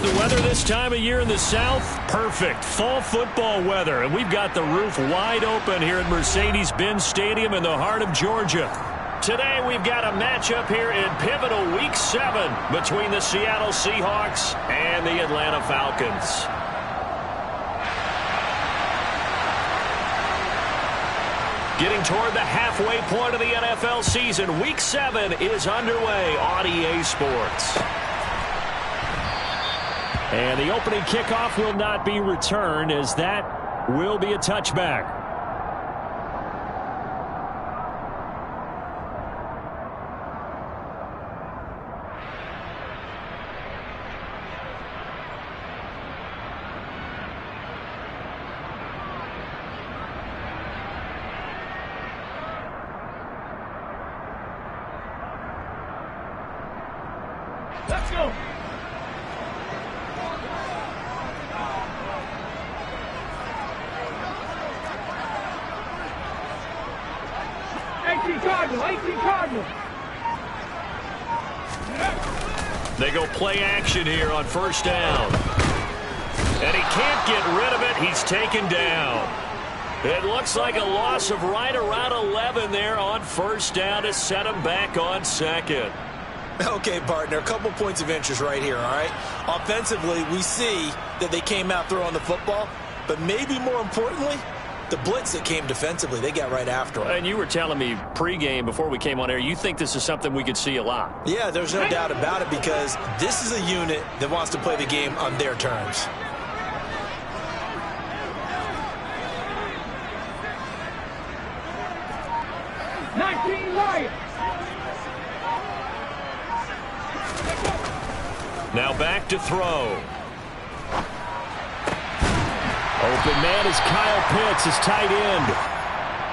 The weather this time of year in the South, perfect. Fall football weather. And we've got the roof wide open here at Mercedes-Benz Stadium in the heart of Georgia. Today we've got a matchup here in pivotal Week 7 between the Seattle Seahawks and the Atlanta Falcons. Getting toward the halfway point of the NFL season, Week 7 is underway on EA Sports. And the opening kickoff will not be returned, as that will be a touchback. Let's go. Cardinal. They go play action here on first down. And he can't get rid of it. He's taken down. It looks like a loss of right around 11 there on first down to set him back on second. Okay, partner, a couple points of interest right here, all right? Offensively, we see that they came out throwing the football, but maybe more importantly, the blitz that came defensively, they got right after him. And you were telling me pregame before we came on air, you think this is something we could see a lot. Yeah, there's no doubt about it, because this is a unit that wants to play the game on their terms. Now back to throw. Open man is Kyle Pitts, his tight end.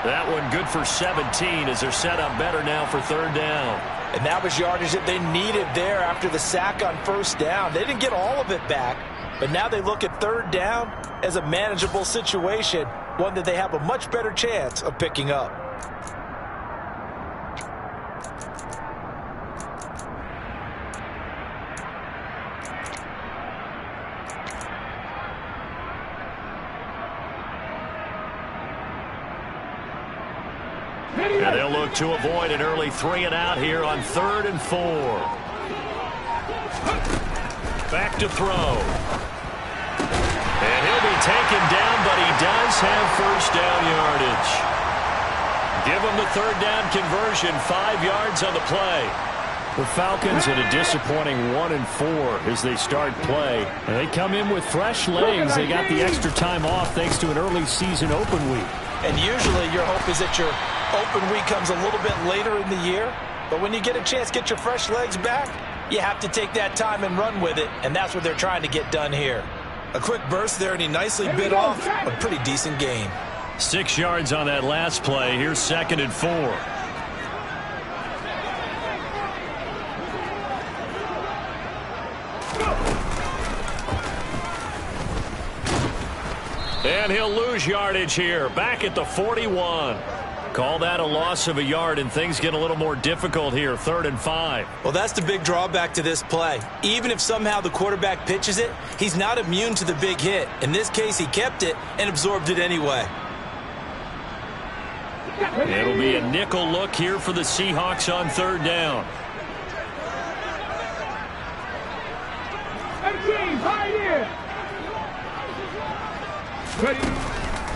That one good for 17 as they're set up better now for third down. And that was yardage that they needed there after the sack on first down. They didn't get all of it back, but now they look at third down as a manageable situation, one that they have a much better chance of picking up. And they'll look to avoid an early 3-and-out here on 3rd and 4. Back to throw. And he'll be taken down, but he does have first down yardage. Give him the third down conversion, 5 yards on the play. The Falcons at a disappointing 1-4 as they start play. And they come in with fresh legs. They got the extra time off thanks to an early season open week. And usually your hope is that your open week comes a little bit later in the year. But when you get a chance to get your fresh legs back, you have to take that time and run with it. And that's what they're trying to get done here. A quick burst there, and he nicely bit off a pretty decent gain. 6 yards on that last play. Here's 2nd and 4. And he'll lose yardage here, back at the 41. Call that a loss of a yard, and things get a little more difficult here, 3rd and 5. Well, that's the big drawback to this play. Even if somehow the quarterback pitches it, he's not immune to the big hit. In this case, he kept it and absorbed it anyway. It'll be a nickel look here for the Seahawks on 3rd down.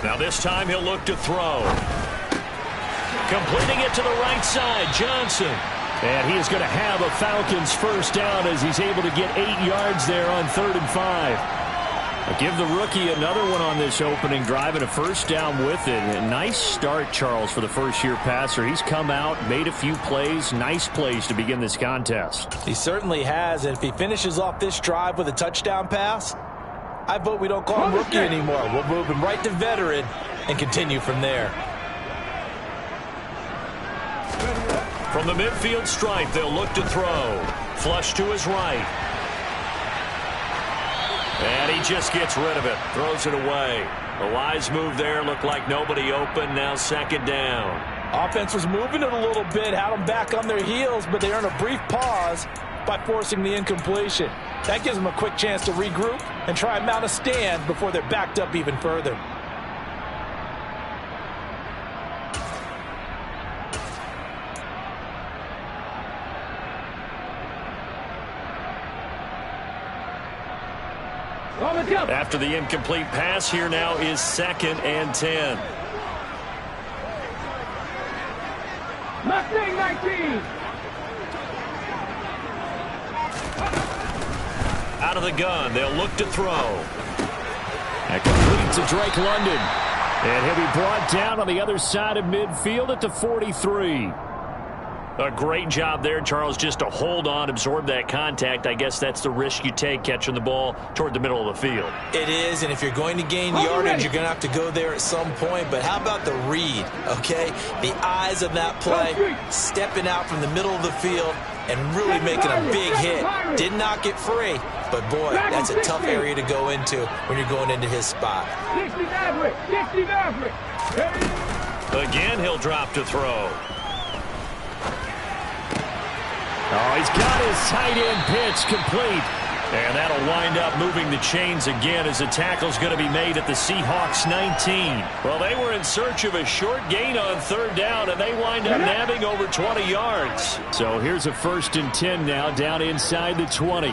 Now this time he'll look to throw. Completing it to the right side, Johnson. And he is going to have a Falcons first down as he's able to get 8 yards there on 3rd and 5. I'll give the rookie another one on this opening drive and a first down with it. A nice start, Charles, for the first-year passer. He's come out, made a few plays, nice plays to begin this contest. He certainly has, and if he finishes off this drive with a touchdown pass, I vote we don't call him rookie anymore. We'll move him right to veteran and continue from there. From the midfield stripe, they'll look to throw. Flush to his right. And he just gets rid of it. Throws it away. A wise move there. Looked like nobody open. Now 2nd down. Offense was moving it a little bit, had them back on their heels, but they earn a brief pause by forcing the incompletion. That gives them a quick chance to regroup and try and mount a stand before they're backed up even further. After the incomplete pass, here now is 2nd and 10. Mustang 19. Out of the gun, they'll look to throw. That completes to Drake London. And he'll be brought down on the other side of midfield at the 43. A great job there, Charles, just to hold on, absorb that contact. I guess that's the risk you take catching the ball toward the middle of the field. It is, and if you're going to gain yardage, you're going to have to go there at some point. But how about the read, okay? The eyes of that play, stepping out from the middle of the field and really making a big hit. Did not get free, but, boy, that's a tough area to go into when you're going into his spot. Again, he'll drop to throw. Oh, he's got his tight end pitch complete. And that'll wind up moving the chains again as the tackle's going to be made at the Seahawks 19. Well, they were in search of a short gain on 3rd down, and they wind up nabbing over 20 yards. So here's a 1st and 10 now down inside the 20.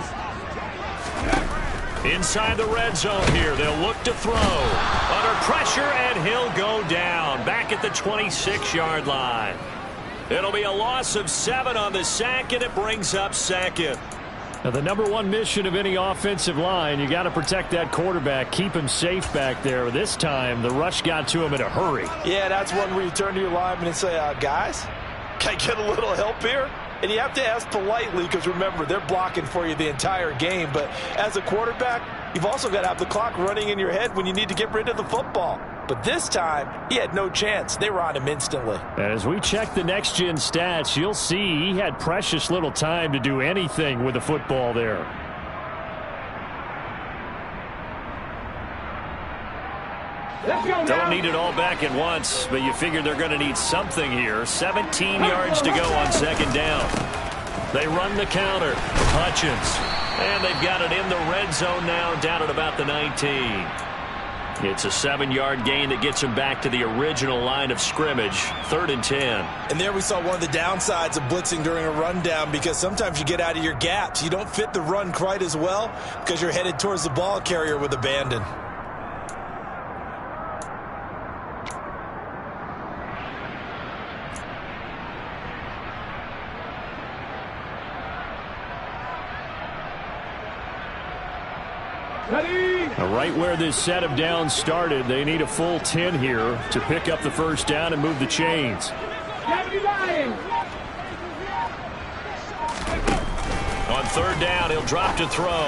Inside the red zone here. They'll look to throw. Under pressure, and he'll go down. Back at the 26-yard line. It'll be a loss of 7 on the sack, and it brings up 2nd. Now, the #1 mission of any offensive line, you got to protect that quarterback, keep him safe back there. This time, the rush got to him in a hurry. Yeah, that's one where you turn to your lineman and say, guys, can I get a little help here? And you have to ask politely because, remember, they're blocking for you the entire game. But as a quarterback, you've also got to have the clock running in your head when you need to get rid of the football. But this time, he had no chance. They were on him instantly. As we check the next-gen stats, you'll see he had precious little time to do anything with the football there. Don't need it all back at once, but you figure they're going to need something here. 17 yards to go on 2nd down. They run the counter. Hutchins. And they've got it in the red zone now, down at about the 19. It's a 7-yard gain that gets him back to the original line of scrimmage. 3rd and 10. And there we saw one of the downsides of blitzing during a rundown, because sometimes you get out of your gaps. You don't fit the run quite as well because you're headed towards the ball carrier with abandon. Right where this set of downs started, they need a full 10 here to pick up the 1st down and move the chains. On 3rd down, he'll drop to throw.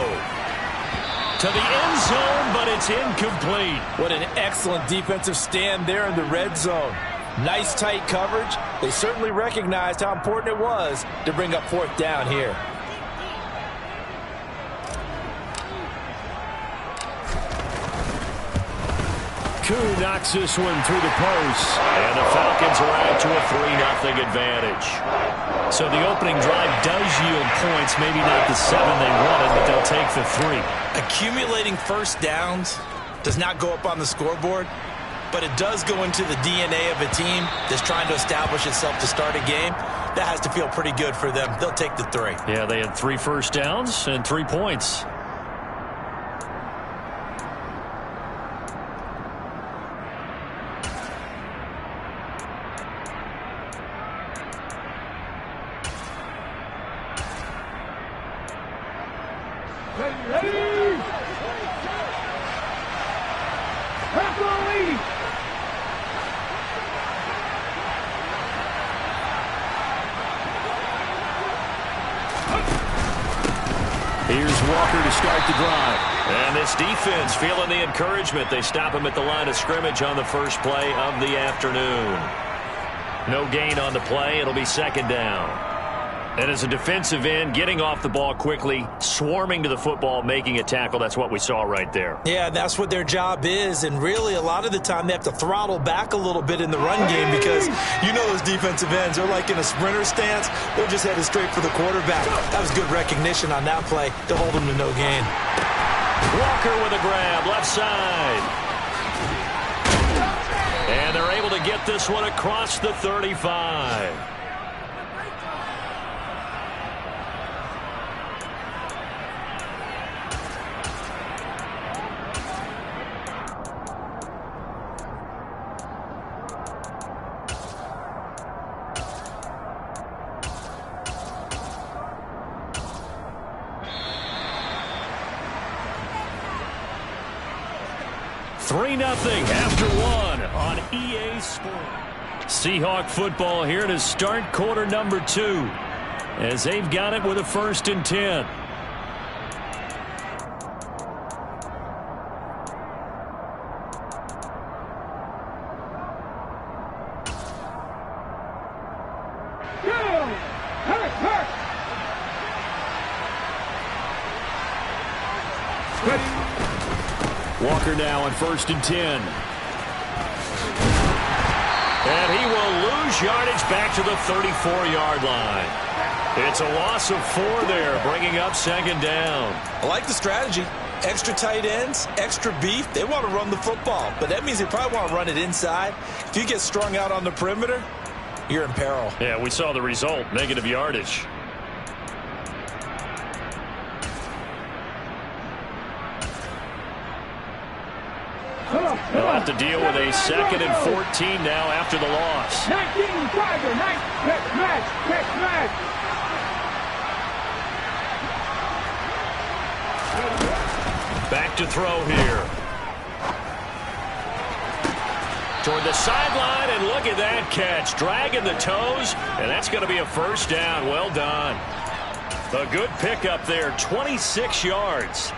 To the end zone, but it's incomplete. What an excellent defensive stand there in the red zone. Nice tight coverage. They certainly recognized how important it was to bring up 4th down here. Koo knocks this one through the post. And the Falcons are out to a 3-0 advantage. So the opening drive does yield points. Maybe not the 7 they wanted, but they'll take the 3. Accumulating 1st downs does not go up on the scoreboard, but it does go into the DNA of a team that's trying to establish itself to start a game. That has to feel pretty good for them. They'll take the 3. Yeah, they had 3 first downs and 3 points. Here's Walker to start the drive. And this defense feeling the encouragement. They stop him at the line of scrimmage on the first play of the afternoon. No gain on the play. It'll be 2nd down. And as a defensive end, getting off the ball quickly, swarming to the football, making a tackle, that's what we saw right there. Yeah, that's what their job is, and really a lot of the time they have to throttle back a little bit in the run game because you know those defensive ends are like in a sprinter stance. They're just headed straight for the quarterback. That was good recognition on that play to hold them to no gain. Walker with a grab, left side. And they're able to get this one across the 35. Nothing after one on EA Sports. Seahawk football here to start quarter number 2 as they've got it with a 1st and 10. Walker now on 1st and 10. And he will lose yardage back to the 34-yard line. It's a loss of 4 there, bringing up 2nd down. I like the strategy. Extra tight ends, extra beef. They want to run the football, but that means they probably want to run it inside. If you get strung out on the perimeter, you're in peril. Yeah, we saw the result, negative yardage. They'll have to deal with a 2nd and 14 now after the loss. 19, Tiger, match. Back to throw here. Toward the sideline, and look at that catch. Dragging the toes, and that's going to be a 1st down. Well done. A good pickup there, 26 yards.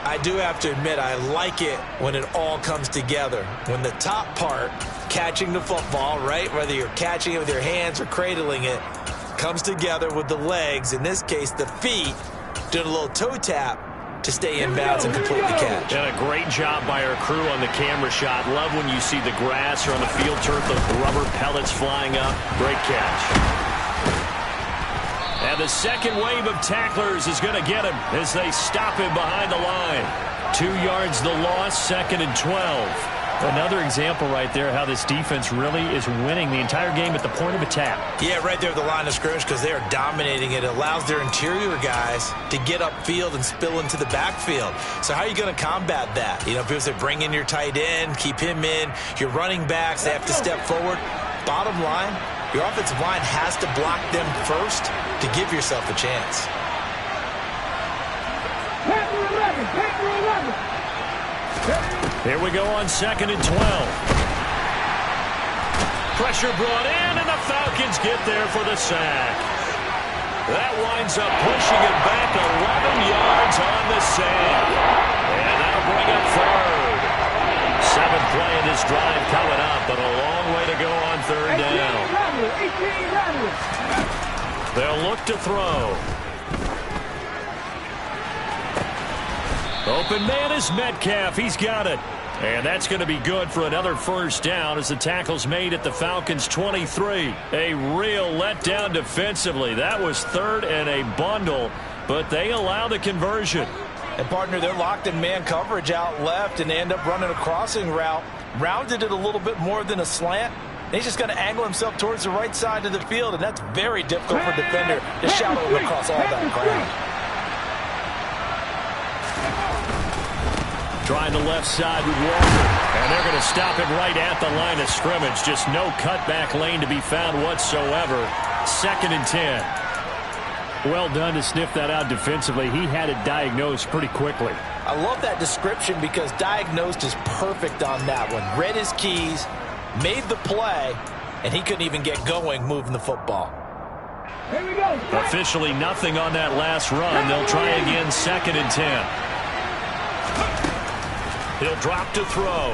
I do have to admit, I like it when it all comes together. When the top part, catching the football, right, whether you're catching it with your hands or cradling it, comes together with the legs, in this case the feet, doing a little toe tap to stay in bounds and complete the catch. And a great job by our crew on the camera shot. Love when you see the grass or on the field turf, the rubber pellets flying up. Great catch. And the second wave of tacklers is going to get him as they stop him behind the line. 2 yards the loss, 2nd and 12. Another example right there how this defense really is winning the entire game at the point of attack. Yeah, right there at the line of scrimmage because they are dominating it. It allows their interior guys to get upfield and spill into the backfield. So how are you going to combat that? You know, people say bring in your tight end, keep him in. Your running backs, they have to step forward. Bottom line, your offensive line has to block them first to give yourself a chance. Here we go on 2nd and 12. Pressure brought in, and the Falcons get there for the sack. That winds up pushing it back 11 yards on the sack. And that'll bring up 3rd. 7th play in this drive coming up, but a long way to go on 3rd down. They'll look to throw. Open man is Metcalf. He's got it. And that's going to be good for another 1st down as the tackle's made at the Falcons' 23. A real letdown defensively. That was 3rd and a bundle, but they allow the conversion. And, partner, they're locked in man coverage out left, and they end up running a crossing route. Rounded it a little bit more than a slant. And he's just going to angle himself towards the right side of the field, and that's very difficult for a defender to shadow him across all that ground. Trying the left side with Walker. And they're going to stop him right at the line of scrimmage. Just no cutback lane to be found whatsoever. 2nd and 10. Well done to sniff that out defensively. He had it diagnosed pretty quickly. I love that description because diagnosed is perfect on that one. Read his keys, made the play, and he couldn't even get going moving the football. Here we go. Officially nothing on that last run. They'll try again 2nd and 10. He'll drop to throw.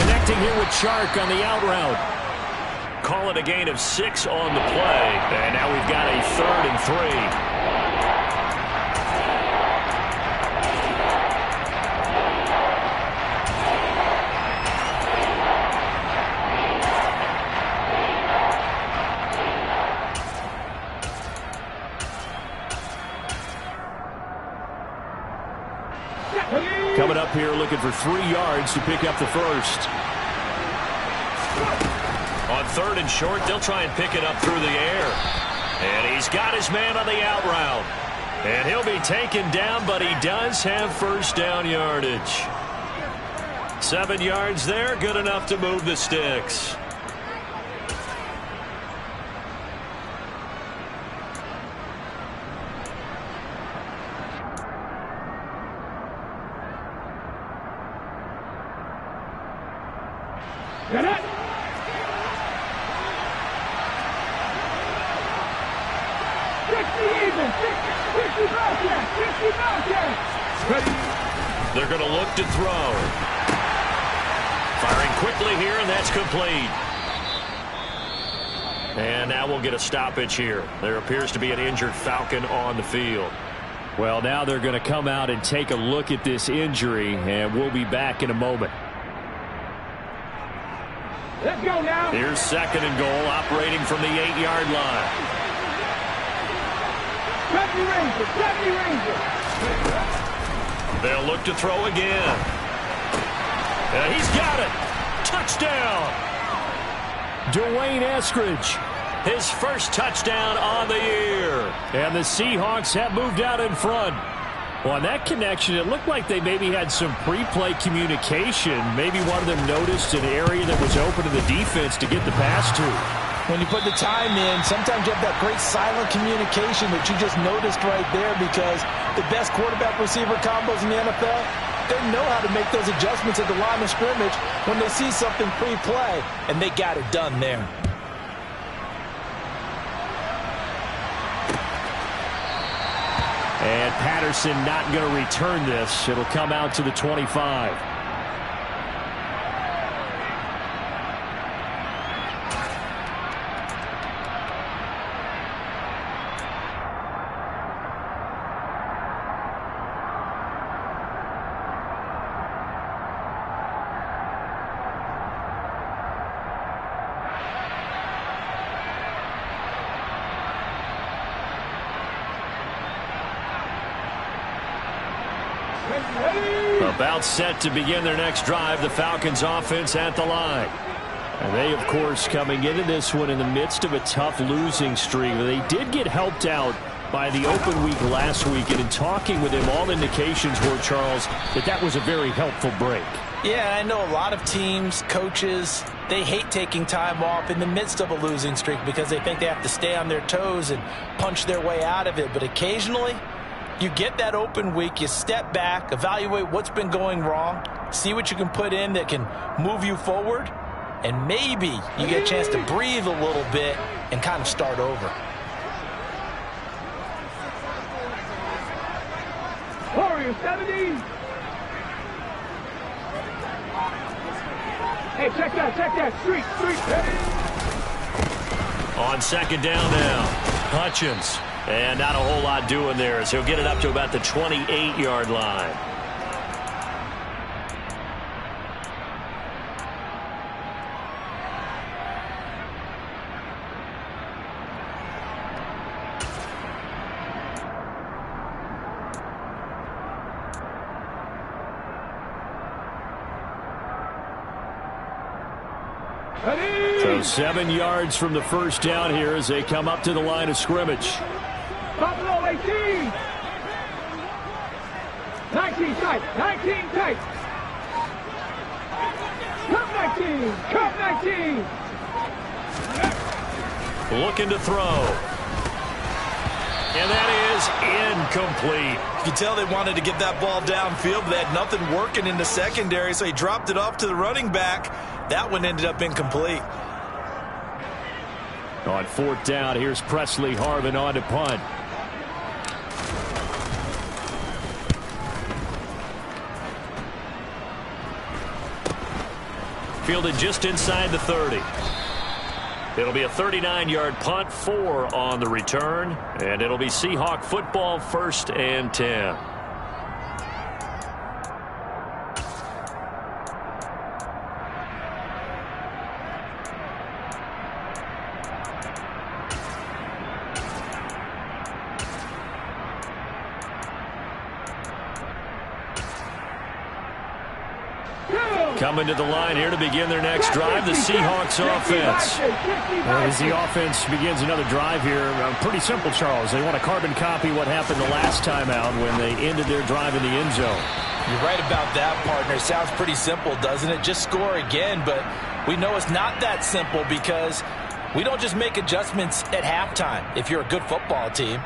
Connecting here with Chark on the out route. call it a gain of 6 on the play. And now we've got a 3rd and 3. Coming up here looking for 3 yards to pick up the first. On 3rd and short, they'll try and pick it up through the air. And he's got his man on the out route. And he'll be taken down, but he does have first down yardage. 7 yards there, good enough to move the sticks. Get it! They're going to look to throw. Firing quickly here, and that's complete. And now we'll get a stoppage here. There appears to be an injured Falcon on the field. Well, now they're going to come out and take a look at this injury, and we'll be back in a moment. Let's go now. Here's 2nd and goal, operating from the 8-yard line. 70 Rangers. They'll look to throw again. And he's got it. Touchdown. Dwayne Eskridge, his first touchdown on the year. And the Seahawks have moved out in front. Well, on that connection, it looked like they maybe had some pre-play communication. Maybe one of them noticed an area that was open to the defense to get the pass to. When you put the time in, sometimes you have that great silent communication that you just noticed right there, because the best quarterback-receiver combos in the NFL, they know how to make those adjustments at the line of scrimmage when they see something pre-play, and they got it done there. And Patterson not going to return this. It'll come out to the 25. About set to begin their next drive, the Falcons offense at the line. And they, of course, coming into this one in the midst of a tough losing streak. They did get helped out by the open week last week, and in talking with him, all indications were, Charles, that was a very helpful break. Yeah, I know a lot of teams, coaches, they hate taking time off in the midst of a losing streak because they think they have to stay on their toes and punch their way out of it. But occasionally, you get that open week, you step back, evaluate what's been going wrong, see what you can put in that can move you forward, and maybe you get a chance to breathe a little bit and kind of start over. Warriors 70. Hey, check that. Street. On 2nd down now, Hutchins. And not a whole lot doing there as he'll get it up to about the 28-yard line. So 7 yards from the first down here as they come up to the line of scrimmage. Buffalo 18. 19 tight. Come 19. Looking to throw. And that is incomplete. You can tell they wanted to get that ball downfield, but they had nothing working in the secondary, so he dropped it off to the running back. That one ended up incomplete. On 4th down, here's Presley Harvin on to punt. Fielded just inside the 30. It'll be a 39-yard punt, 4 on the return, and it'll be Seahawk football, 1st and 10. Coming to the line here to begin their next drive, the Seahawks offense. As the offense begins another drive here, pretty simple, Charles. They want to carbon copy what happened the last time out when they ended their drive in the end zone. You're right about that, partner. Sounds pretty simple, doesn't it? Just score again, but we know it's not that simple because we don't just make adjustments at halftime. If you're a good football team,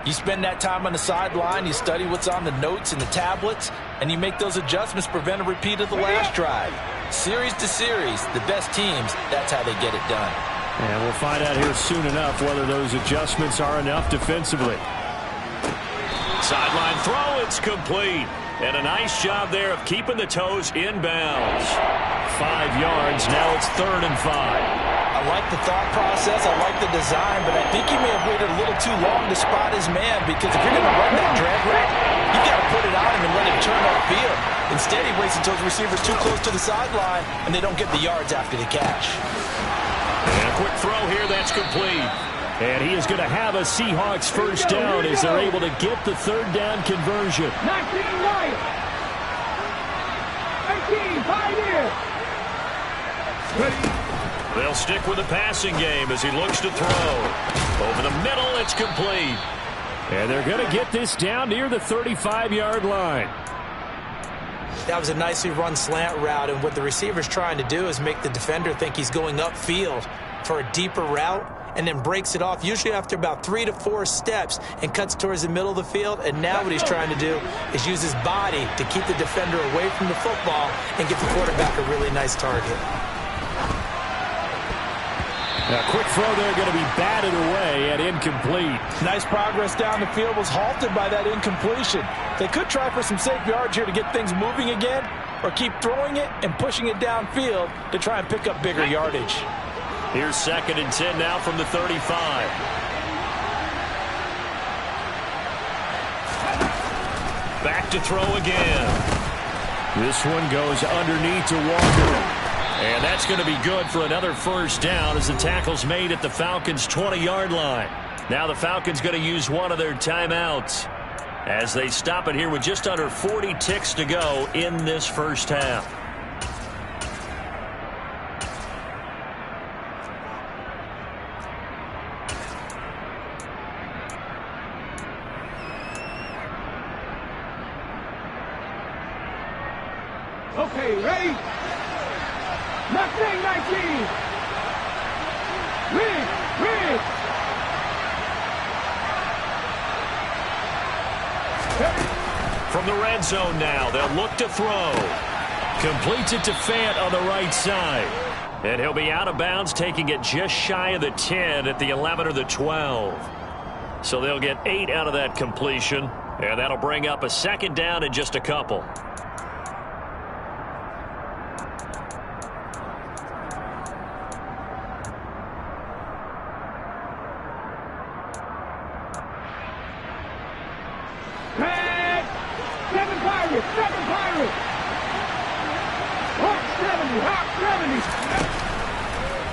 you spend that time on the sideline, you study what's on the notes and the tablets, and you make those adjustments to prevent a repeat of the last drive. Series to series, the best teams, that's how they get it done. And we'll find out here soon enough whether those adjustments are enough defensively. Sideline throw, it's complete. And a nice job there of keeping the toes inbounds. 5 yards, now it's 3rd and 5. I like the thought process, I like the design, but I think he may have waited a little too long to spot his man, because if you're going to run that drag route, you've got to put it on him and let him turn upfield. Instead, he waits until his receiver's too close to the sideline, and they don't get the yards after the catch. And a quick throw here, that's complete. And he is going to have a Seahawks first down as they're able to get the 3rd down conversion. 19 right. 18, 5 here. They'll stick with the passing game as he looks to throw. Over the middle, it's complete. And they're going to get this down near the 35-yard line. That was a nicely run slant route, and what the receiver's trying to do is make the defender think he's going upfield for a deeper route, and then breaks it off, usually after about 3 to 4 steps, and cuts towards the middle of the field. And now what he's trying to do is use his body to keep the defender away from the football and give the quarterback a really nice target. A quick throw there, going to be batted away and incomplete. Nice progress down the field, was halted by that incompletion. They could try for some safe yards here to get things moving again, or keep throwing it and pushing it downfield to try and pick up bigger yardage. Here's 2nd and 10 now from the 35. Back to throw again. This one goes underneath to Walker. And that's going to be good for another first down as the tackle's made at the Falcons' 20-yard line. Now the Falcons going to use one of their timeouts as they stop it here with just under 40 ticks to go in this first half. Okay, ready? Mustang 19. Rig. From the red zone now, they'll look to throw. Completes it to Fant on the right side. And he'll be out of bounds, taking it just shy of the 10 at the 11 or the 12. So they'll get 8 out of that completion, and that'll bring up a 2nd down in just a couple.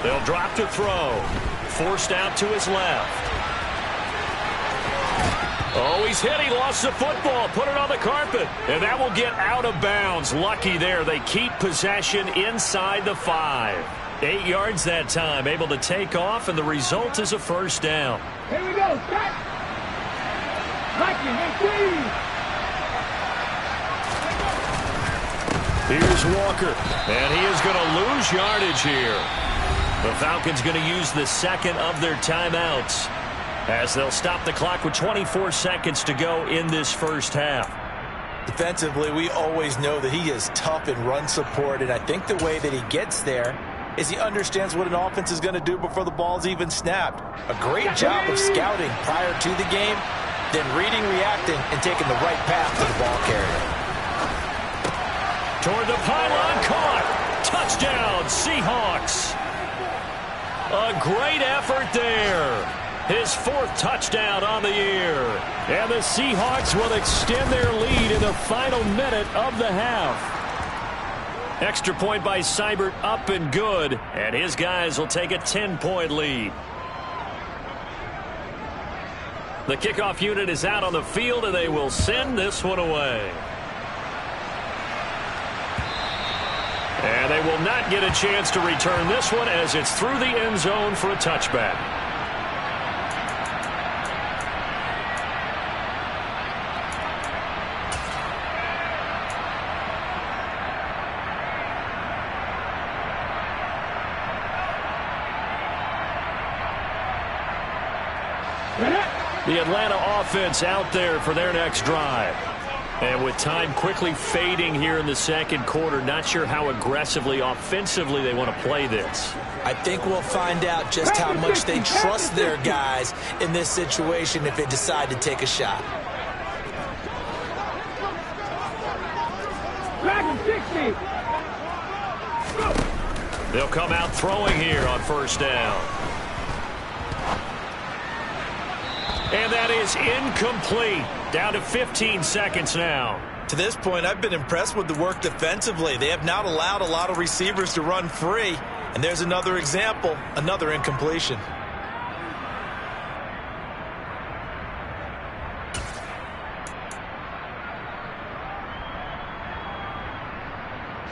They'll drop to throw. Forced out to his left. Oh, he's hit. He lost the football. Put it on the carpet. And that will get out of bounds. Lucky there. They keep possession inside the 5. 8 yards that time. Able to take off, and the result is a first down. Here we go. Start. Here's Walker. And he is going to lose yardage here. The Falcons going to use the 2nd of their timeouts as they'll stop the clock with 24 seconds to go in this first half. Defensively, we always know that he is tough in run support, and I think the way that he gets there is he understands what an offense is going to do before the ball's even snapped. A great job of scouting prior to the game, then reading, reacting, and taking the right path to the ball carrier. Toward the pylon, caught. Touchdown, Seahawks. A great effort there. His 4th touchdown on the year. And the Seahawks will extend their lead in the final minute of the half. Extra point by Seibert, up and good. And his guys will take a 10-point lead. The kickoff unit is out on the field, and they will send this one away. And they will not get a chance to return this one as it's through the end zone for a touchback. The Atlanta offense out there for their next drive. And with time quickly fading here in the second quarter, not sure how aggressively, offensively they want to play this. I think we'll find out just how much they trust their guys in this situation if they decide to take a shot. They'll come out throwing here on first down. And that is incomplete. Down to 15 seconds now. To this point, I've been impressed with the work defensively. They have not allowed a lot of receivers to run free. And there's another example, another incompletion.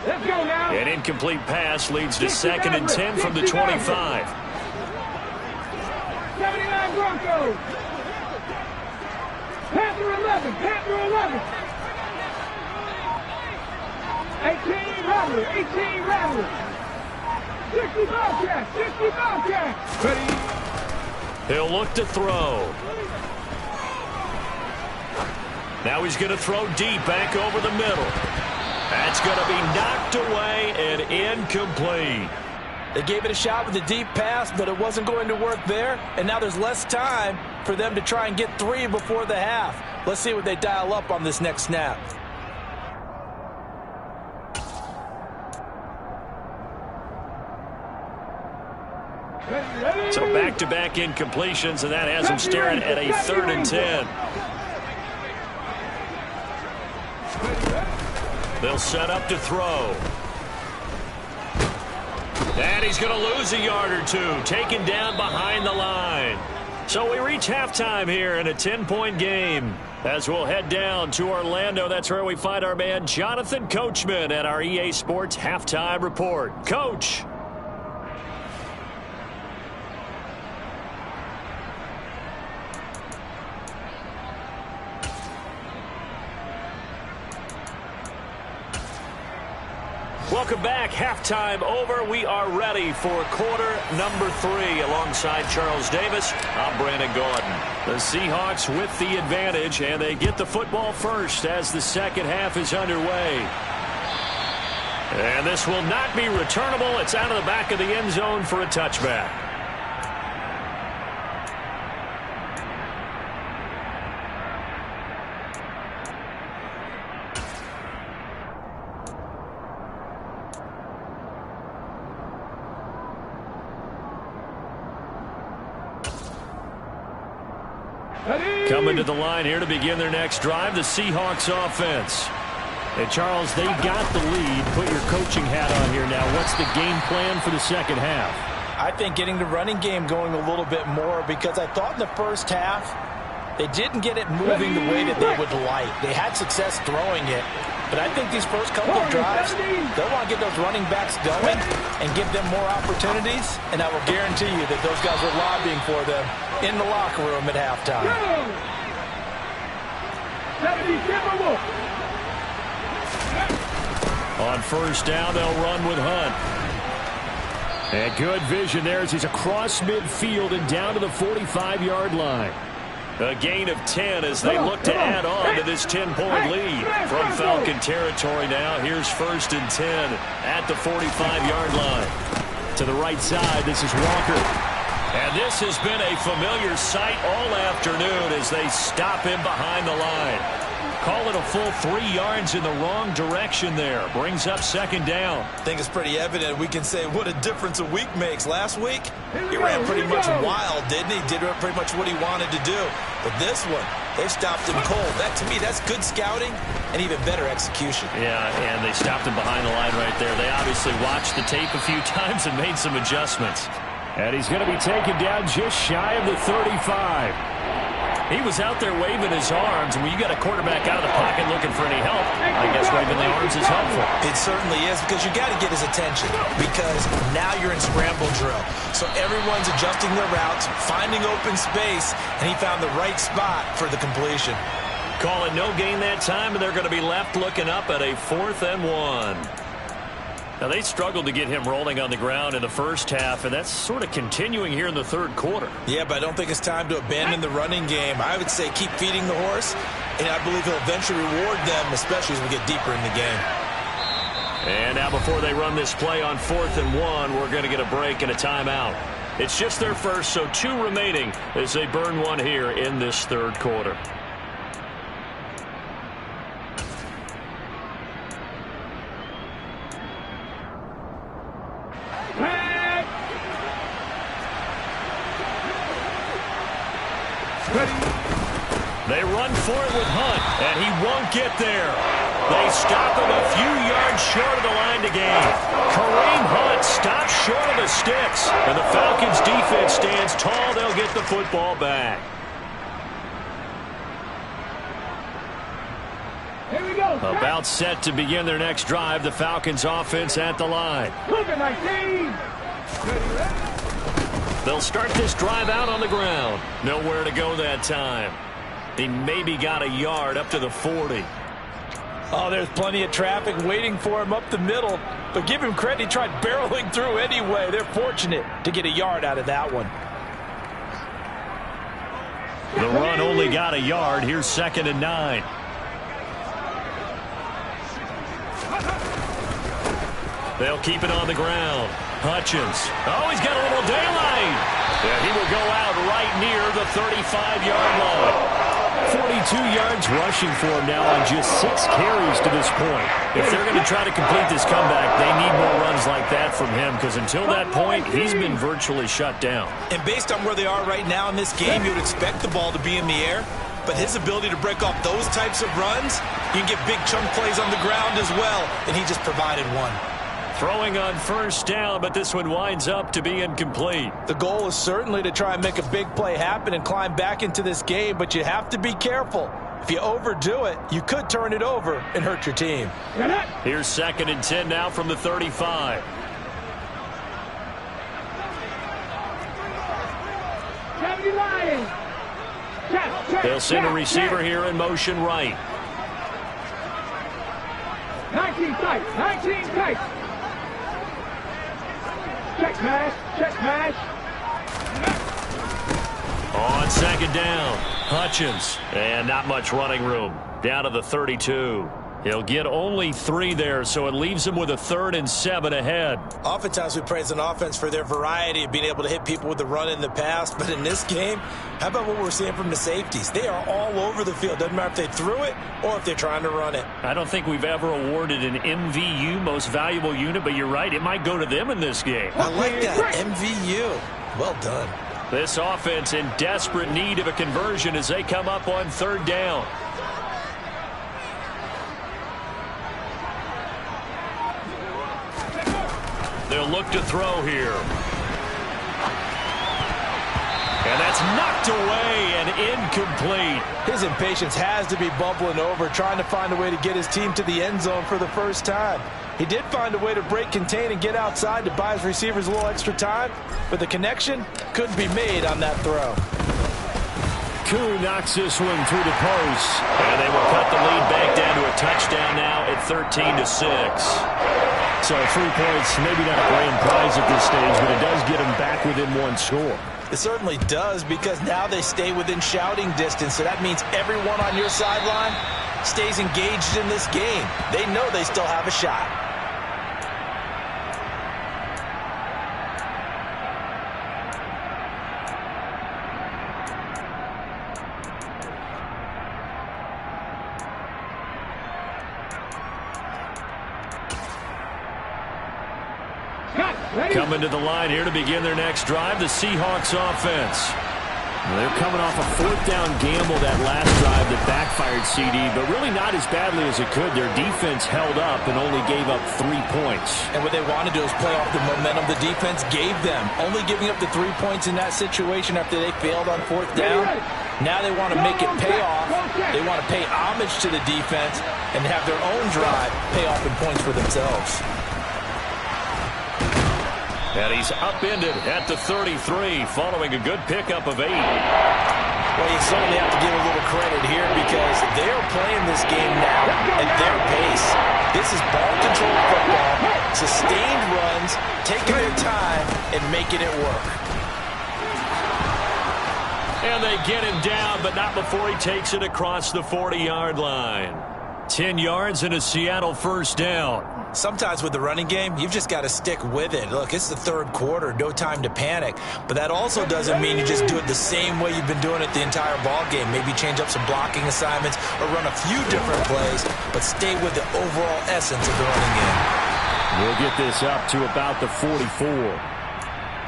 Let's go now. An incomplete pass leads to 2nd and 10 from the 25. 79 Broncos. Panther 11, Panther 11. 18 Rattler, 18 Rattler. 60 Bobcats, 60 Bobcats. Ready? He'll look to throw. Now he's going to throw deep back over the middle. That's going to be knocked away and incomplete. They gave it a shot with a deep pass, but it wasn't going to work there. And now there's less time for them to try and get 3 before the half. Let's see what they dial up on this next snap. So back-to-back incompletions, and that has them staring at a 3rd and 10. They'll set up to throw. And he's going to lose a yard or two, taken down behind the line. So we reach halftime here in a 10-point game. As we'll head down to Orlando, that's where we find our man Jonathan Coachman at our EA Sports Halftime Report. Coach. Welcome back. Halftime over. We are ready for quarter number 3 alongside Charles Davis. I'm Brandon Gordon. The Seahawks with the advantage, and they get the football first as the second half is underway. And this will not be returnable. It's out of the back of the end zone for a touchback. Coming to the line here to begin their next drive, the Seahawks offense. And Charles, they got the lead. Put your coaching hat on here now. What's the game plan for the second half? I think getting the running game going a little bit more, because I thought in the first half they didn't get it moving the way that they would like. They had success throwing it. But I think these first couple of drives, they'll want to get those running backs going and give them more opportunities. And I will guarantee you that those guys were lobbying for them in the locker room at halftime. On first down, they'll run with Hunt. And good vision there as he's across midfield and down to the 45-yard line. A gain of 10 as they look to add on to this 10-point lead. From Falcon territory now, here's 1st and 10 at the 45-yard line. To the right side, this is Walker. And this has been a familiar sight all afternoon as they stop him behind the line. Call it a full 3 yards in the wrong direction there. Brings up second down. I think it's pretty evident. We can say what a difference a week makes. Last week, he ran pretty much wild, didn't he? Did pretty much what he wanted to do. But this one, they stopped him cold. That, to me, that's good scouting and even better execution. Yeah, and they stopped him behind the line right there. They obviously watched the tape a few times and made some adjustments. And he's going to be taken down just shy of the 35. He was out there waving his arms. When you got a quarterback out of the pocket looking for any help, I guess waving the arms is helpful. It certainly is, because you got to get his attention, because now you're in scramble drill. So everyone's adjusting their routes, finding open space, and he found the right spot for the completion. Call it no gain that time, and they're going to be left looking up at a 4th and 1. Now, they struggled to get him rolling on the ground in the first half, and that's sort of continuing here in the third quarter. Yeah, but I don't think it's time to abandon the running game. I would say keep feeding the horse, and I believe he'll eventually reward them, especially as we get deeper in the game. And now before they run this play on 4th and 1, we're going to get a break and a timeout. It's just their first, so 2 remaining as they burn one here in this third quarter. They run for it with Hunt, and he won't get there. They stop him a few yards short of the line to gain. Kareem Hunt stops short of the sticks, and the Falcons' defense stands tall. They'll get the football back. Here we go. About set to begin their next drive. The Falcons' offense at the line. Cooking my team. They'll start this drive out on the ground. Nowhere to go that time. He maybe got a yard up to the 40. Oh, there's plenty of traffic waiting for him up the middle. But give him credit, he tried barreling through anyway. They're fortunate to get a yard out of that one. The run only got a yard. Here's 2nd and 9. They'll keep it on the ground. Hutchins. Oh, he's got a little daylight. Yeah, he will go out right near the 35-yard line. 42 yards rushing for him now on just 6 carries to this point. If they're going to try to complete this comeback, they need more runs like that from him, because until that point, he's been virtually shut down. And based on where they are right now in this game, you would expect the ball to be in the air. But his ability to break off those types of runs, you can get big chunk plays on the ground as well, and he just provided one. Throwing on first down, but this one winds up to be incomplete. The goal is certainly to try and make a big play happen and climb back into this game, but you have to be careful. If you overdo it, you could turn it over and hurt your team. Here's 2nd and 10 now from the 35. They'll send a receiver here in motion right. 19 tight, 19 tight. Check mash. On 2nd down, Hutchins. And not much running room. Down to the 32. He'll get only 3 there, so it leaves him with a 3rd and 7 ahead. Oftentimes we praise an offense for their variety of being able to hit people with the run in the past, but in this game, how about what we're seeing from the safeties? They are all over the field. Doesn't matter if they threw it or if they're trying to run it. I don't think we've ever awarded an MVU, most valuable unit, but you're right, it might go to them in this game. I like that, MVU. Well done. This offense in desperate need of a conversion as they come up on 3rd down. They'll look to throw here. And that's knocked away and incomplete. His impatience has to be bubbling over, trying to find a way to get his team to the end zone for the first time. He did find a way to break contain and get outside to buy his receivers a little extra time, but the connection couldn't be made on that throw. Koo knocks this one through the post, and they will cut the lead back down to a touchdown now at 13-6. So 3 points, maybe not a grand prize at this stage, but it does get them back within 1 score. It certainly does, because now they stay within shouting distance, so that means everyone on your sideline stays engaged in this game. They know they still have a shot. Coming to the line here to begin their next drive, the Seahawks offense. They're coming off a fourth down gamble that last drive that backfired, CD, but really not as badly as it could. Their defense held up and only gave up 3 points. And what they want to do is play off the momentum the defense gave them. Only giving up the 3 points in that situation after they failed on fourth down. Now they want to make it pay off. They want to pay homage to the defense and have their own drive pay off in points for themselves. And he's upended at the 33, following a good pickup of 8. Well, you certainly have to give a little credit here because they're playing this game now at their pace. This is ball-controlled football, sustained runs, taking their time, and making it work. And they get him down, but not before he takes it across the 40-yard line. 10 yards and a Seattle first down. Sometimes with the running game, you've just got to stick with it. Look, it's the third quarter, no time to panic. But that also doesn't mean you just do it the same way you've been doing it the entire ball game. Maybe change up some blocking assignments or run a few different plays, but stay with the overall essence of the running game. We'll get this up to about the 44.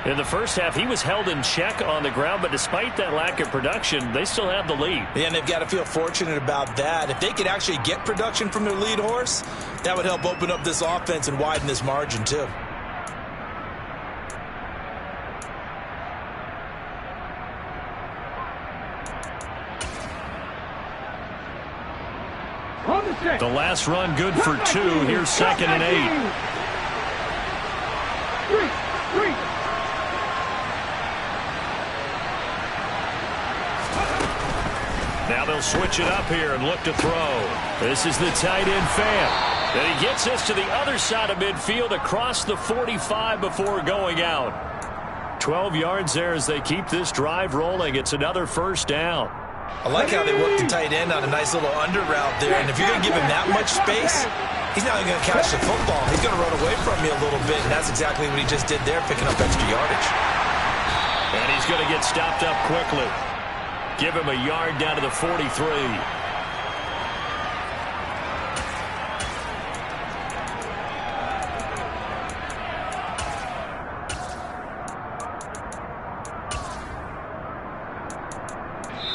In the first half, he was held in check on the ground, but despite that lack of production, they still have the lead. Yeah, and they've got to feel fortunate about that. If they could actually get production from their lead horse, that would help open up this offense and widen this margin, too. The last run good for 2. Here's 2nd and 8. Now they'll switch it up here and look to throw. This is the tight end Fant. Then he gets this to the other side of midfield across the 45 before going out. 12 yards there as they keep this drive rolling. It's another first down. I like how they work the tight end on a nice little under route there. And if you're going to give him that much space, he's not even going to catch the football. He's going to run away from you a little bit, and that's exactly what he just did there, picking up extra yardage. And he's going to get stopped up quickly. Give him a yard down to the 43.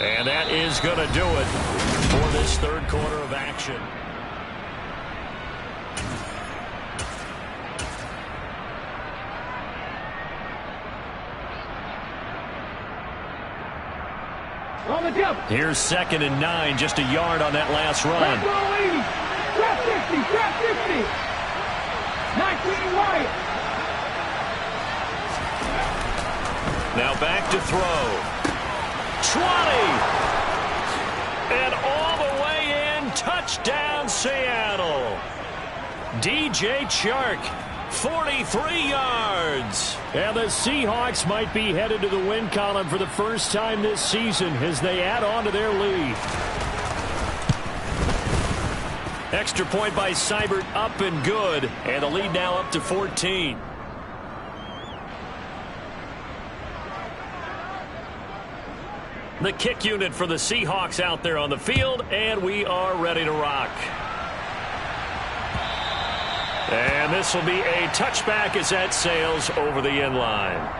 And that is going to do it for this third quarter of action. Here's 2nd and 9, just a yard on that last run. Trap 50, trap 50. 19 Wyatt. Now back to throw. 20. And all the way in, touchdown Seattle. DJ Chark, 43 yards. And the Seahawks might be headed to the win column for the first time this season as they add on to their lead. Extra point by Seibert, up and good. And the lead now up to 14. The kick unit for the Seahawks out there on the field, and we are ready to rock. And this will be a touchback as that sails over the end line.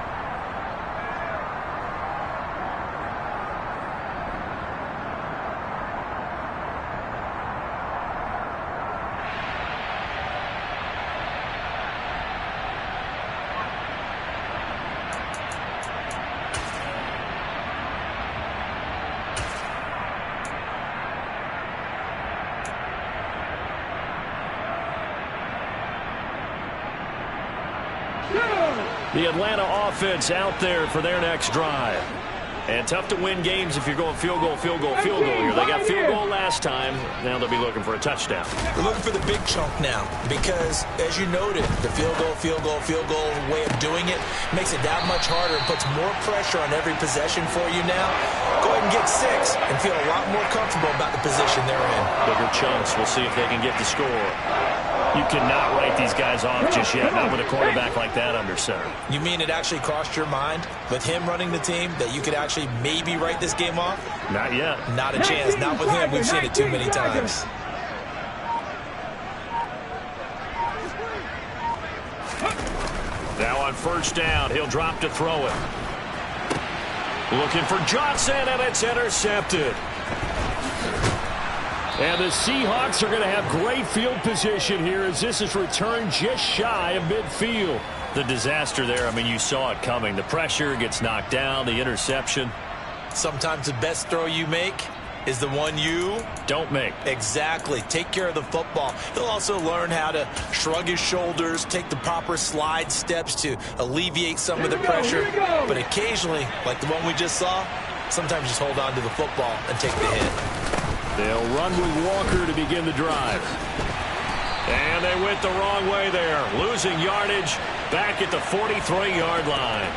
The Atlanta offense out there for their next drive. And tough to win games if you're going field goal, field goal, field goal here. They got field goal last time. Now they'll be looking for a touchdown. They're looking for the big chunk now because, as you noted, the field goal way of doing it makes it that much harder and puts more pressure on every possession for you now. Go ahead and get 6 and feel a lot more comfortable about the position they're in. Bigger chunks. We'll see if they can get the score. You cannot write these guys off just yet, not with a quarterback like that under center. You mean it actually crossed your mind with him running the team that you could actually maybe write this game off? Not yet. Not a chance. Not with him. We've seen it too many times. Now on first down, he'll drop to throw it. Looking for Johnson, and it's intercepted. And the Seahawks are going to have great field position here as this is returned just shy of midfield. The disaster there, I mean, you saw it coming. The pressure gets knocked down, the interception. Sometimes the best throw you make is the one you don't make. Exactly. Take care of the football. He'll also learn how to shrug his shoulders, take the proper slide steps to alleviate some of the pressure. But occasionally, like the one we just saw, sometimes just hold on to the football and take the hit. They'll run with Walker to begin the drive. And they went the wrong way there. Losing yardage back at the 43-yard line.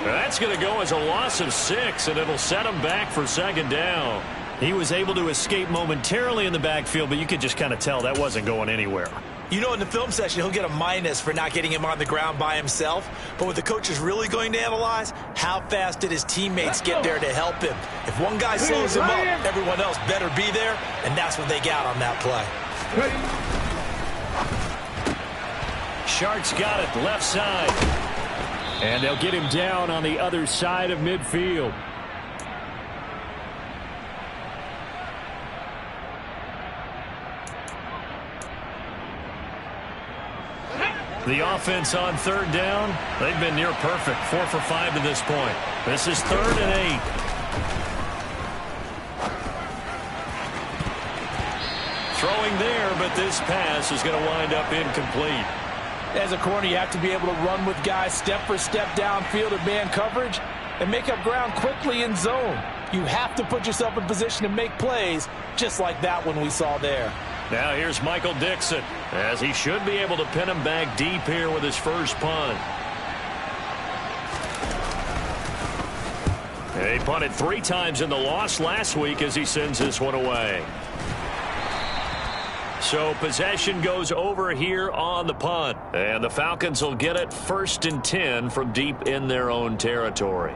That's going to go as a loss of 6, and it'll set them back for second down. He was able to escape momentarily in the backfield, but you could just kind of tell that wasn't going anywhere. You know, in the film session, he'll get a minus for not getting him on the ground by himself. But what the coach is really going to analyze, how fast did his teammates get there to help him? If one guy slows him up, everyone else better be there, and that's what they got on that play. Shark's got it, left side. And they'll get him down on the other side of midfield. The offense on third down, they've been near perfect, 4 for 5 to this point. This is 3rd and 8. Throwing there, but this pass is going to wind up incomplete. As a corner, you have to be able to run with guys step for step downfield in man coverage and make up ground quickly in zone. You have to put yourself in position to make plays, just like that one we saw there. Now here's Michael Dixon, as he should be able to pin him back deep here with his first punt. He punted 3 times in the loss last week as he sends this one away. So possession goes over here on the punt, and the Falcons will get it 1st and 10 from deep in their own territory.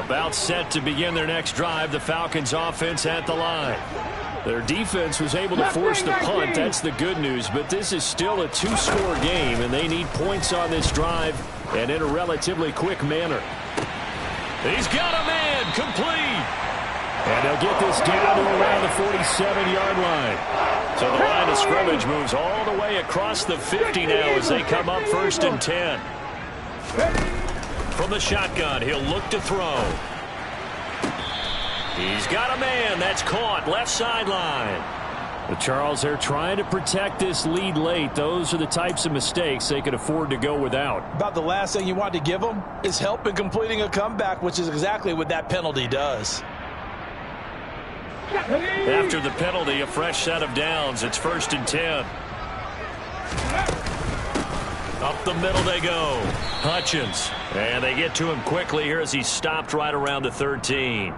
About set to begin their next drive, the Falcons offense at the line. Their defense was able to force the punt. That's the good news, but this is still a 2-score game, and they need points on this drive and in a relatively quick manner. He's got a man, complete. And they'll get this down to around the 47-yard line. So the line of scrimmage moves all the way across the 50 now as they come up 1st and 10. From the shotgun, he'll look to throw. He's got a man. That's caught. Left sideline. But Charles, they're trying to protect this lead late. Those are the types of mistakes they can afford to go without. About the last thing you want to give them is help in completing a comeback, which is exactly what that penalty does. After the penalty, a fresh set of downs. It's 1st and 10. Up the middle they go. Hutchins. And they get to him quickly here as he's stopped right around the 13.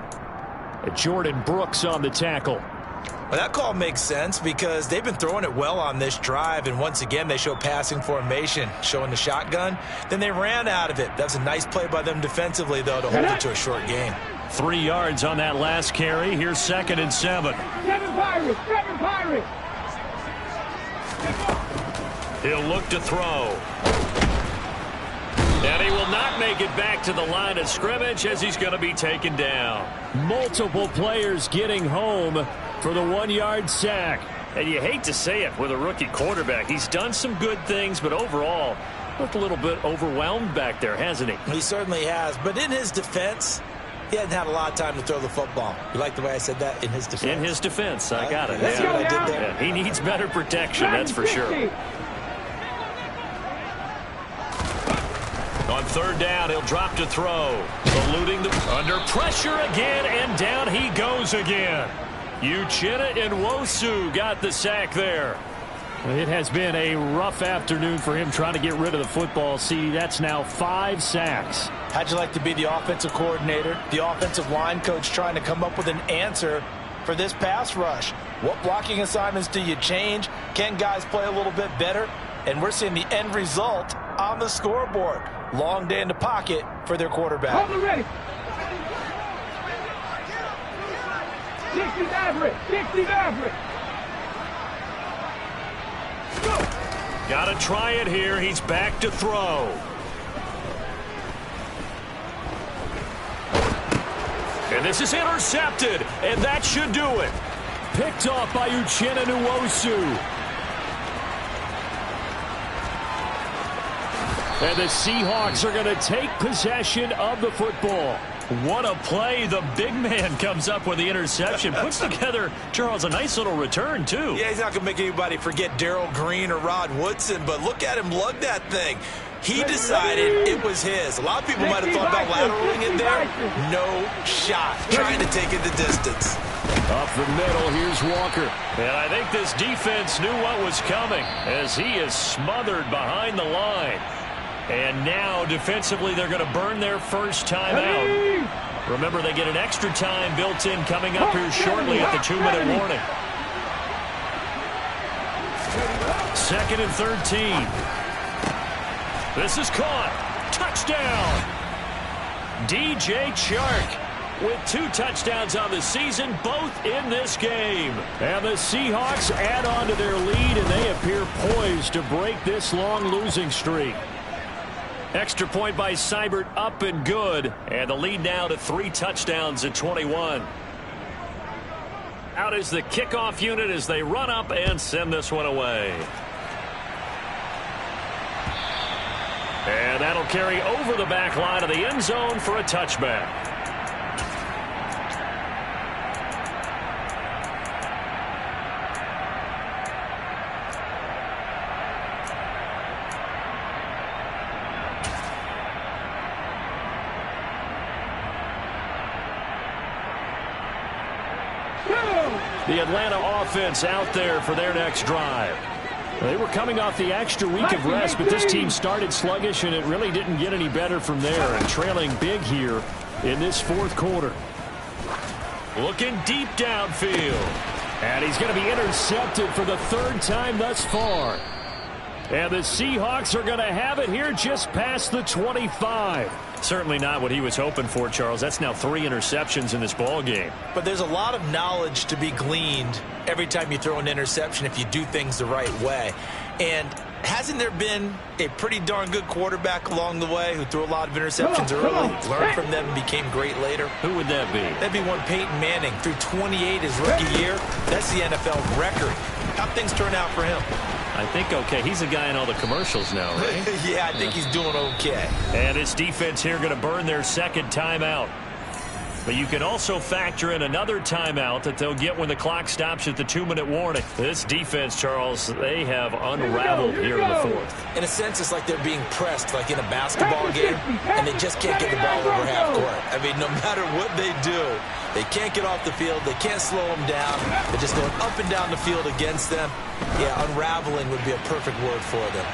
Jordan Brooks on the tackle. Well, that call makes sense because they've been throwing it well on this drive, and once again they show passing formation, showing the shotgun. Then they ran out of it. That's a nice play by them defensively, though, to hold it to a short gain. 3 yards on that last carry. Here's 2nd and 7. 7 Pirates! 7 Pirates! He'll look to throw. And he will not make it back to the line of scrimmage as he's going to be taken down. Multiple players getting home for the 1-yard sack. And you hate to say it with a rookie quarterback. He's done some good things, but overall, looked a little bit overwhelmed back there, hasn't he? He certainly has. But in his defense, he hadn't had a lot of time to throw the football. You like the way I said that? In his defense. In his defense. I got it. That's what I did there. Yeah, he needs better protection, that's for sure. On 3rd down, he'll drop to throw. Eluding under pressure again, and down he goes again. Uchenna Nwosu got the sack there. It has been a rough afternoon for him trying to get rid of the football. See, that's now 5 sacks. How'd you like to be the offensive coordinator, the offensive line coach trying to come up with an answer for this pass rush. What blocking assignments do you change? Can guys play a little bit better? And we're seeing the end result on the scoreboard. Long day in the pocket for their quarterback. Hold ready. 60 Maverick. 60 Maverick. Got to try it here. He's back to throw. And this is intercepted, and that should do it. Picked off by Uchenna Nwosu. And the Seahawks are going to take possession of the football. What a play. The big man comes up with the interception. Puts together, Charles, a nice little return, too. Yeah, he's not going to make anybody forget Darrell Green or Rod Woodson, but look at him lug that thing. He decided it was his. A lot of people might have thought about lateraling it there. No shot. Trying to take it the distance. Up the middle, here's Walker. And I think this defense knew what was coming as he is smothered behind the line. And now, defensively, they're going to burn their first time out. Remember, they get an extra time built in coming up here shortly at the 2-minute warning. 2nd and 13. This is caught. Touchdown. DJ Chark with 2 touchdowns on the season, both in this game. And the Seahawks add on to their lead, and they appear poised to break this long losing streak. Extra point by Seibert, up and good. And the lead now to 3 touchdowns at 21. Out is the kickoff unit as they run up and send this one away. And that'll carry over the back line of the end zone for a touchback. The Atlanta offense out there for their next drive. They were coming off the extra week of rest, but this team started sluggish, and it really didn't get any better from there, and trailing big here in this 4th quarter. Looking deep downfield. And he's going to be intercepted for the 3rd time thus far. And the Seahawks are going to have it here just past the 25. Certainly not what he was hoping for, Charles. That's now 3 interceptions in this ball game. But there's a lot of knowledge to be gleaned every time you throw an interception if you do things the right way. And hasn't there been a pretty darn good quarterback along the way who threw a lot of interceptions early, learned from them, and became great later? Who would that be? That'd be one Peyton Manning. Threw 28 his rookie year. That's the NFL record. How'd things turn out for him? I think okay. He's a guy in all the commercials now, right? Yeah, I think he's doing okay. And this defense here going to burn their 2nd timeout. But you can also factor in another timeout that they'll get when the clock stops at the 2-minute warning. This defense, Charles, they have unraveled here in the 4th. In a sense, it's like they're being pressed like in a basketball game, and they just can't get the ball over half court. I mean, no matter what they do, they can't get off the field. They can't slow them down. They're just going up and down the field against them. Yeah, unraveling would be a perfect word for them.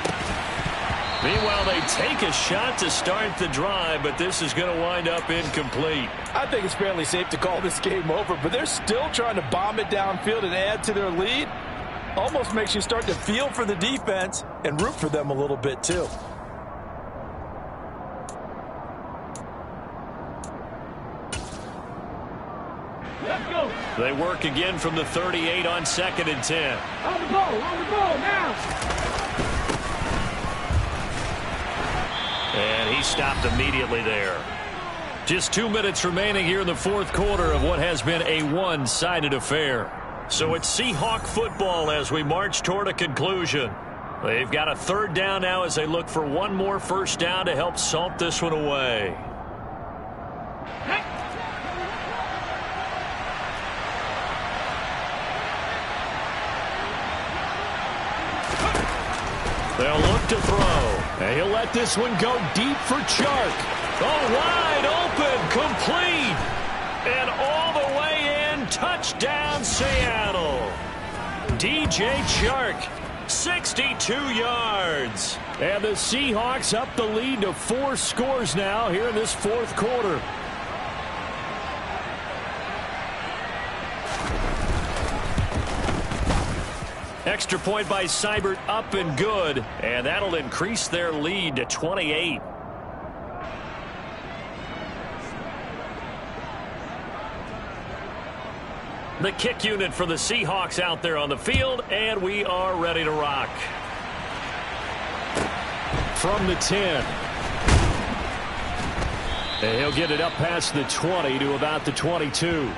Meanwhile, they take a shot to start the drive, but this is going to wind up incomplete. I think it's fairly safe to call this game over, but they're still trying to bomb it downfield and add to their lead. Almost makes you start to feel for the defense and root for them a little bit, too. Let's go. They work again from the 38 on 2nd and 10. On the ball now. And he stopped immediately there. Just 2 minutes remaining here in the 4th quarter of what has been a one-sided affair. So it's Seahawk football as we march toward a conclusion. They've got a 3rd down now as they look for one more first down to help salt this one away. They'll look to throw. And he'll let this one go deep for Chark. Oh, wide open, complete. And all the way in, touchdown Seattle. DJ Chark, 62 yards. And the Seahawks up the lead to 4 scores now here in this 4th quarter. Extra point by Seibert, up and good, and that'll increase their lead to 28. The kick unit for the Seahawks out there on the field, and we are ready to rock. From the 10. And he'll get it up past the 20 to about the 22.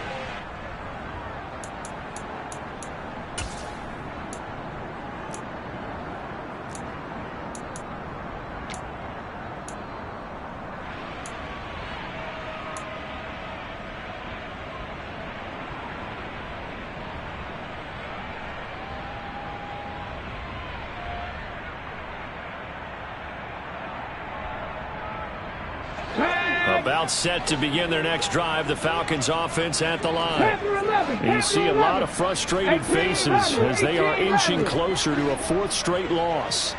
About set to begin their next drive, the Falcons offense at the line. You see a lot of frustrated faces as they are inching closer to a 4th straight loss.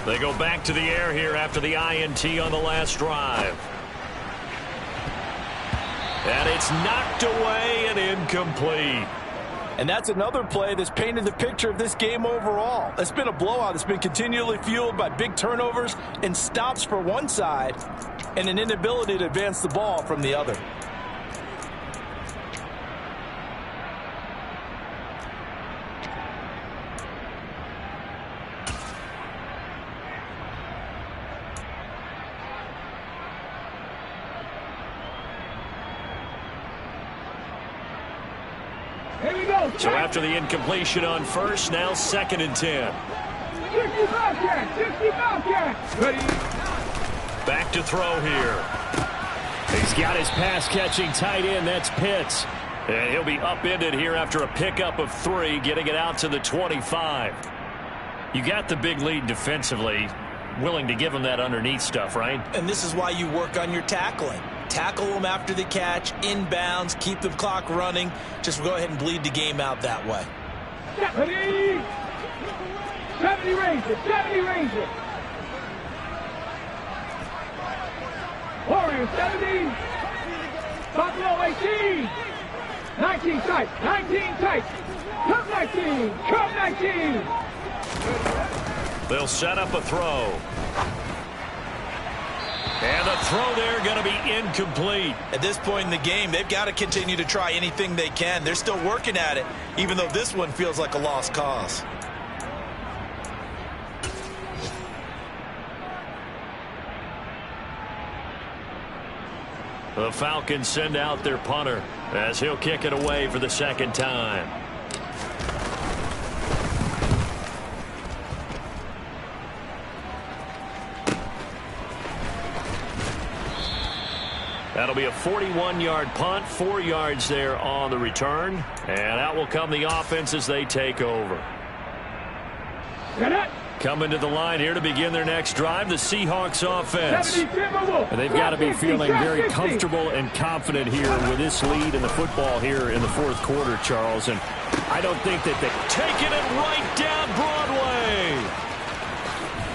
They go back to the air here after the INT on the last drive. And it's knocked away and incomplete. And that's another play that's painted the picture of this game overall. It's been a blowout. It's been continually fueled by big turnovers and stops for one side and an inability to advance the ball from the other. Here we go. So after the incompletion on first, now 2nd and 10. 60 Bobcats. 60 Bobcats. Ready. Back to throw here. He's got his pass-catching tight end. That's Pitts. And he'll be upended here after a pickup of 3, getting it out to the 25. You got the big lead defensively. Willing to give him that underneath stuff, right? And this is why you work on your tackling. Tackle them after the catch, inbounds, keep the clock running. Just go ahead and bleed the game out that way. 70. 70 Rangers. 70 Rangers. Warriors 70. Buffalo 18. 19 tight. 19 tight. Come 19. Come 19. They'll set up a throw. And the throw there going to be incomplete. At this point in the game, they've got to continue to try anything they can. They're still working at it, even though this one feels like a lost cause. The Falcons send out their punter as he'll kick it away for the 2nd time. That'll be a 41-yard punt, 4 yards there on the return. And out will come the offense as they take over. Coming to the line here to begin their next drive, the Seahawks offense. And they've got to be feeling very comfortable and confident here with this lead in the football here in the 4th quarter, Charles. And I don't think that they're taking it right down Broadway.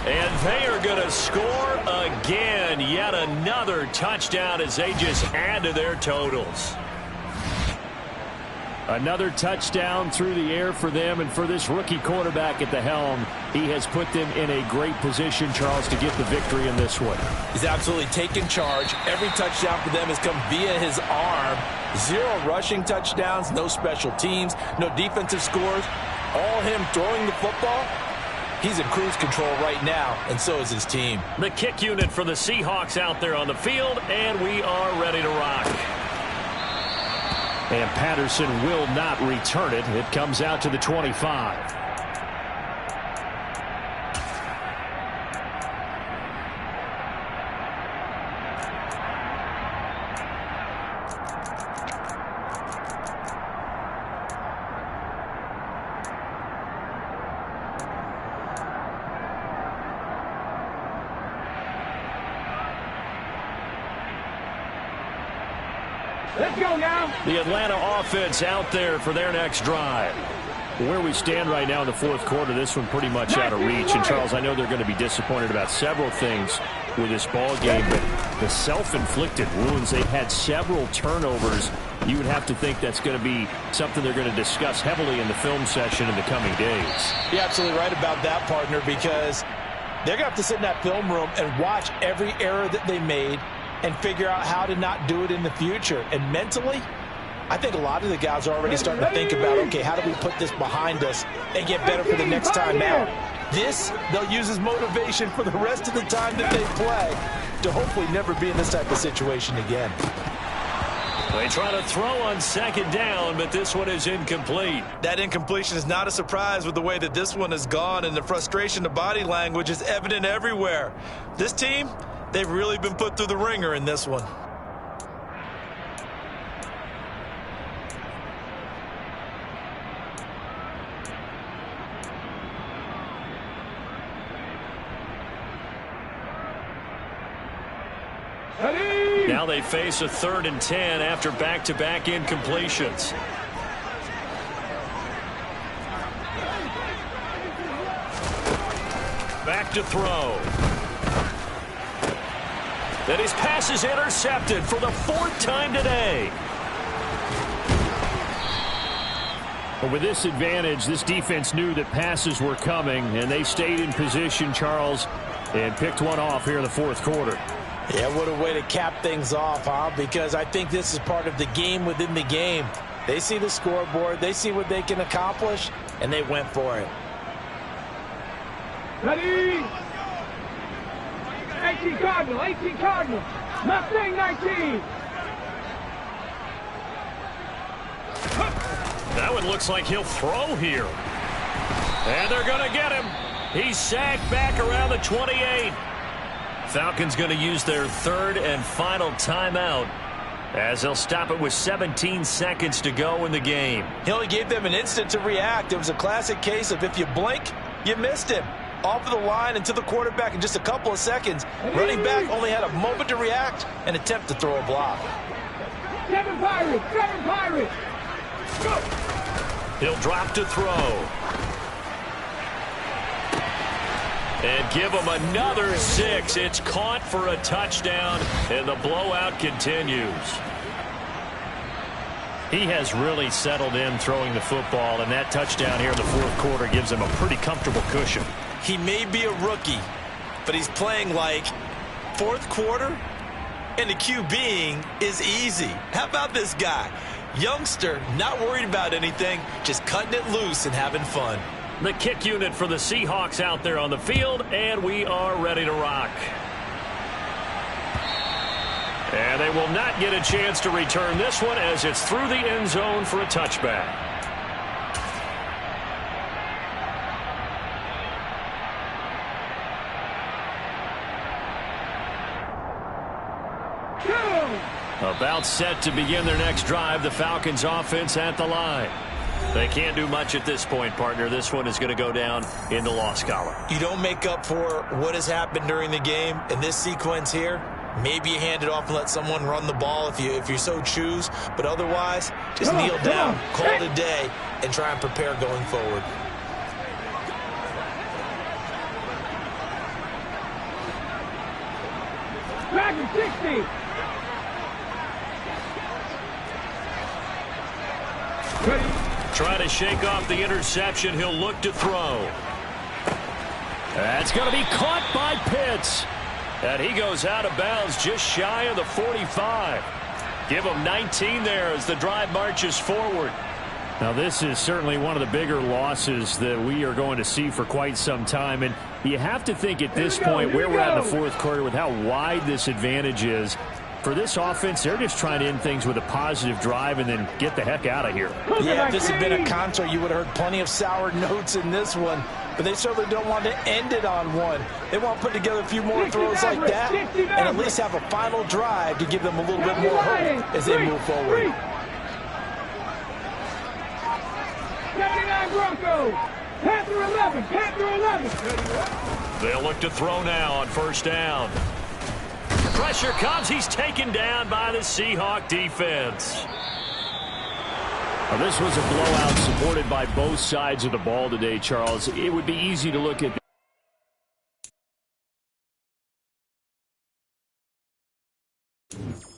And they are going to score again. Yet another touchdown as they just add to their totals. Another touchdown through the air for them, and for this rookie quarterback at the helm, he has put them in a great position, Charles, to get the victory in this one. He's absolutely taken charge. Every touchdown for them has come via his arm. 0 rushing touchdowns, no special teams, no defensive scores. All him throwing the football. He's in cruise control right now, and so is his team. The kick unit for the Seahawks out there on the field, and we are ready to rock. And Patterson will not return it. It comes out to the 25. Let's go now. The Atlanta offense out there for their next drive. Where we stand right now in the 4th quarter, this one pretty much out of reach. And, Charles, I know they're going to be disappointed about several things with this ball game, but the self-inflicted wounds, they've had several turnovers. You would have to think that's going to be something they're going to discuss heavily in the film session in the coming days. You're absolutely right about that, partner, because they're going to have to sit in that film room and watch every error that they made and figure out how to not do it in the future. And mentally, I think a lot of the guys are already starting to think about, okay, how do we put this behind us and get better for the next time out? This, they'll use as motivation for the rest of the time that they play to hopefully never be in this type of situation again. They try to throw on second down, but this one is incomplete. That incompletion is not a surprise with the way that this one has gone, and the frustration, the body language is evident everywhere. This team, they've really been put through the ringer in this one. Now they face a 3rd and 10 after back-to-back incompletions. Back to throw. Then his pass is intercepted for the 4th time today. But with this advantage, this defense knew that passes were coming, and they stayed in position, Charles, and picked one off here in the 4th quarter. Yeah, what a way to cap things off, huh? Because I think this is part of the game within the game. They see the scoreboard, they see what they can accomplish, and they went for it. Ready? 18 Cardinal, 18 Cardinal. Mustang 19. That one looks like he'll throw here. And they're going to get him. He's sacked back around the 28. Falcons going to use their 3rd and final timeout as they'll stop it with 17 seconds to go in the game. He only gave them an instant to react. It was a classic case of if you blink, you missed him. Off of the line and to the quarterback in just a couple of seconds. Running back only had a moment to react and attempt to throw a block. 7 Pirates, 7 Pirates. Go. He'll drop to throw. And give him another 6. It's caught for a touchdown, and the blowout continues. He has really settled in throwing the football, and that touchdown here in the 4th quarter gives him a pretty comfortable cushion. He may be a rookie, but he's playing like 4th quarter, and the QBing is easy. How about this guy? Youngster, not worried about anything, just cutting it loose and having fun. The kick unit for the Seahawks out there on the field, and we are ready to rock. And they will not get a chance to return this one as it's through the end zone for a touchback. About set to begin their next drive, the Falcons offense at the line. They can't do much at this point, partner. This one is going to go down in the loss column. You don't make up for what has happened during the game in this sequence here. Maybe you hand it off and let someone run the ball if you so choose. But otherwise, just kneel down, call it a day, and try and prepare going forward. Dragon 60. Ready? Try to shake off the interception. He'll look to throw. That's going to be caught by Pitts. And he goes out of bounds just shy of the 45. Give him 19 there as the drive marches forward. Now, this is certainly one of the bigger losses that we are going to see for quite some time. And you have to think at this point where we're at in the 4th quarter with how wide this advantage is. For this offense, they're just trying to end things with a positive drive and then get the heck out of here. Yeah, if this had been a concert, you would have heard plenty of sour notes in this one. But they certainly don't want to end it on one. They want to put together a few more throws like that and at least have a final drive to give them a little bit more hope as they move forward. 79 Broncos. Panther 11. Panther 11. They'll look to throw now on 1st down. Pressure comes. He's taken down by the Seahawk defense. Now, this was a blowout supported by both sides of the ball today, Charles. It would be easy to look at it.